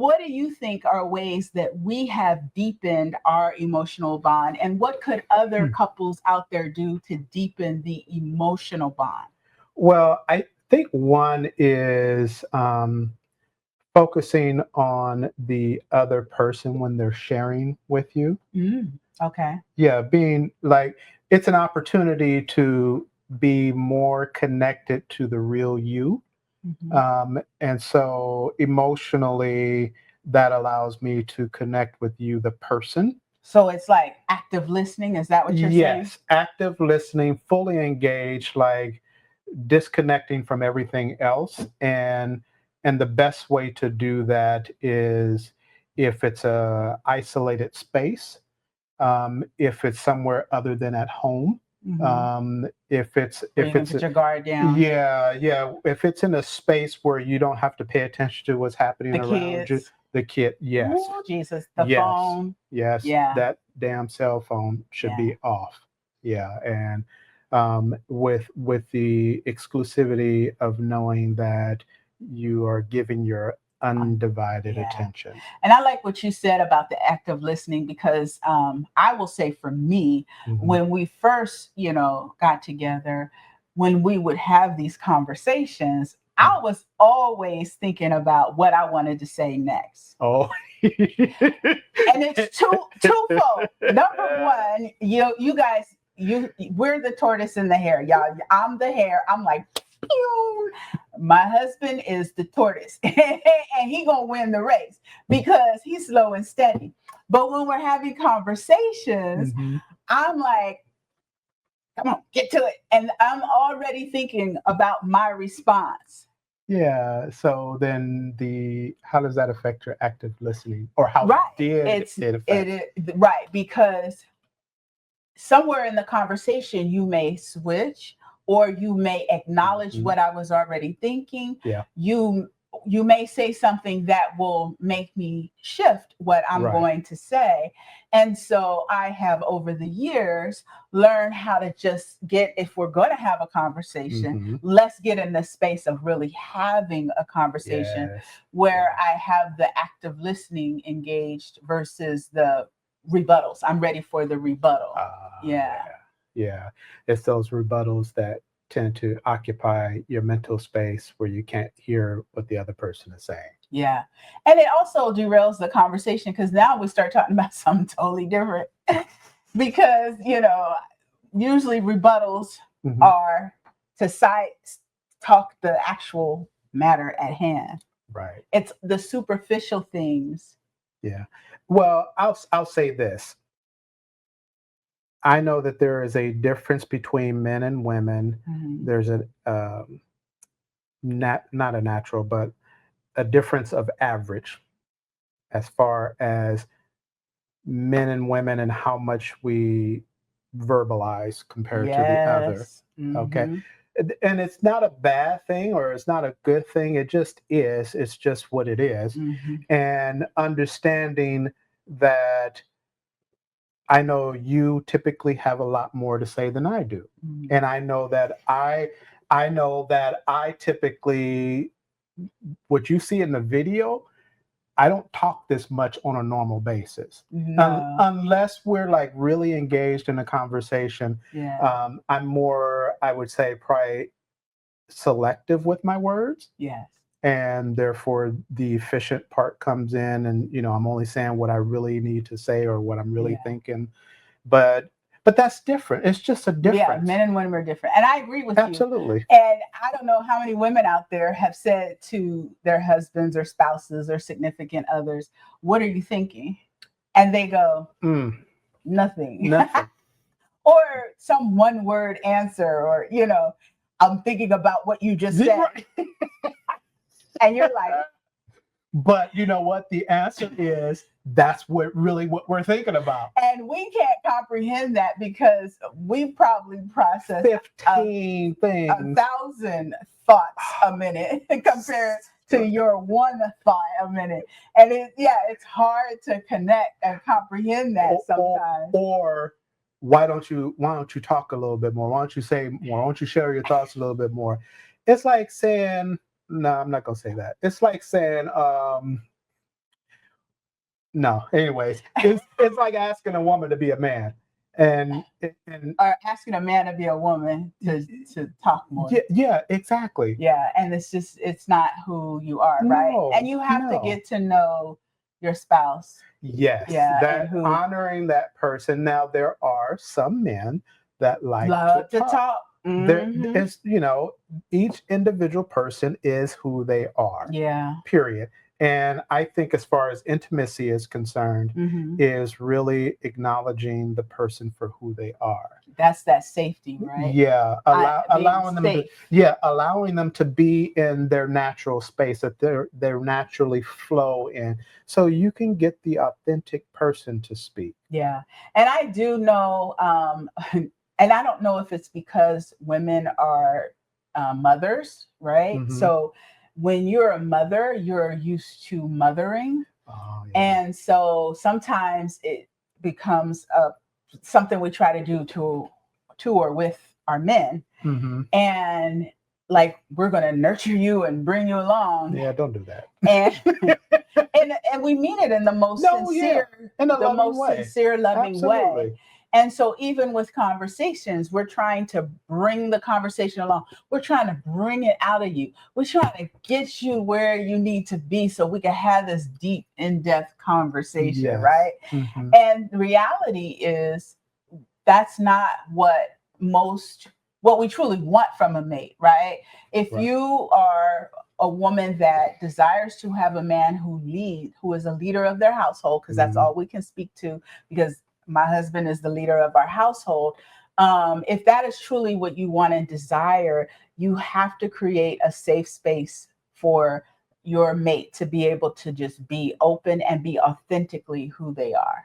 what do you think are ways that we have deepened our emotional bond, and what could other couples out there do to deepen the emotional bond? Well, I think one is focusing on the other person when they're sharing with you. Okay. Yeah, being like, it's an opportunity to be more connected to the real you. Hmm. And so emotionally, that allows me to connect with you, the person. So it's like active listening. Is that what you're saying? Yes, active listening, fully engaged, like disconnecting from everything else. And the best way to do that is if it's a isolated space, if it's somewhere other than at home, Hmm. if it's Where you if can it's put your guard down. yeah, if it's in a space where you don't have to pay attention to what's happening The around you, kids. the kid, yes, Oh, Jesus. The yes, phone. yes, Yeah. that damn cell phone should Yeah. be off. Yeah, and with the exclusivity of knowing that you are giving your undivided Yeah. attention. And I like what you said about the act of listening because I will say for me, Hmm. when we first, got together, when we would have these conversations, I was always thinking about what I wanted to say next. Oh. And it's twofold. Number one, you guys, we're the tortoise and the hare, y'all. I'm the hare. I'm like, pew. My husband is the tortoise, and he gonna win the race because he's slow and steady. But when we're having conversations, Mhm. I'm like, come on, get to it, and I'm already thinking about my response. Yeah. So then how does that affect your active listening, or how Right? did It's it affect? right because somewhere in the conversation you may switch or you may acknowledge Mhm. what I was already thinking. Yeah. You may say something that will make me shift what I'm Right. going to say. And so I have over the years learned how to just if we're going to have a conversation, Hmm. let's get in the space of really having a conversation Yes. where Yes. I have the active listening engaged versus the rebuttals. I'm ready for the rebuttal. Yeah. Yeah. Yeah. It's those rebuttals that tend to occupy your mental space where you can't hear what the other person is saying. Yeah. And it also derails the conversation because now we start talking about something totally different. Because, usually rebuttals Hmm. are to side talk the actual matter at hand. Right. It's the superficial things. Yeah. Well, I'll say this. I know that there is a difference between men and women. Mhm. There's a not a natural, but a difference of average as far as men and women and how much we verbalize compared to the other. Yes. Okay. Hmm. And it's not a bad thing or it's not a good thing. It just is. It's just what it is. Hmm. And understanding that I know you typically have a lot more to say than I do. Hmm. And I know that I typically, what you see in the video, I don't talk this much on a normal basis. No. Unless we're like really engaged in a conversation. Yeah. I'm more, I would say, probably selective with my words. Yes. And therefore, the efficient part comes in, and I'm only saying what I really need to say or what I'm really Yeah. thinking. But that's different. It's just a Yeah, difference. men and women are different. And I agree with you. Absolutely. And I don't know how many women out there have said to their husbands or spouses or significant others, "What are you thinking?" And they go, Mm, "Nothing." nothing. Or some one word answer, or, "I'm thinking about what you just said." Right. And you're like, But you know what? The answer is that's what we're thinking about. and we can't comprehend that because we probably process a 15 things. 1,000 thoughts a minute compared to your one thought a minute. And it's hard to connect and comprehend that sometimes. Or why don't you talk a little bit more? Why don't you say more? Why don't you share your thoughts a little bit more? It's like saying, no, I'm not gonna say that. It's like saying, No. Anyways, it's like asking a woman to be a man, and Or asking a man to be a woman to talk more. yeah, yeah, exactly. Yeah, and it's not who you are, right? And No, you have to no. get to know your spouse. Yes, Yeah, and that who honoring that person. Now there are some men that like to love to talk. talk. There Hmm. is, each individual person is who they are. Yeah. Period. And I think as far as intimacy is concerned, Hmm. is really acknowledging the person for who they are. That's that safety, right? Yeah, Being allowing them to, safe. yeah, allowing them to be in their natural space that they're naturally flow in, so you can get the authentic person to speak. Yeah. And I do know, and I don't know if it's because women are mothers, right? Hmm. So when you're a mother, you're used to mothering. Oh yeah. And so sometimes it becomes something we try to do to or with our men. Hmm. And like, we're going to nurture you and bring you along. Yeah, don't do that. And and we mean it in No, yeah, in a the loving most way. sincere, loving way. Absolutely. And so even with conversations, we're trying to bring the conversation along. We're trying to bring it out of you. We're trying to get you where you need to be so we can have this deep, in-depth conversation, Yes. right? Hmm. And the reality is that's not what we truly want from a mate, right? If Right. you are a woman that desires to have a man who is a leader of their household, because that's Mhm. all we can speak to, because my husband is the leader of our household. If that is truly what you want and desire, you have to create a safe space for your mate to be able to just be open and be authentically who they are.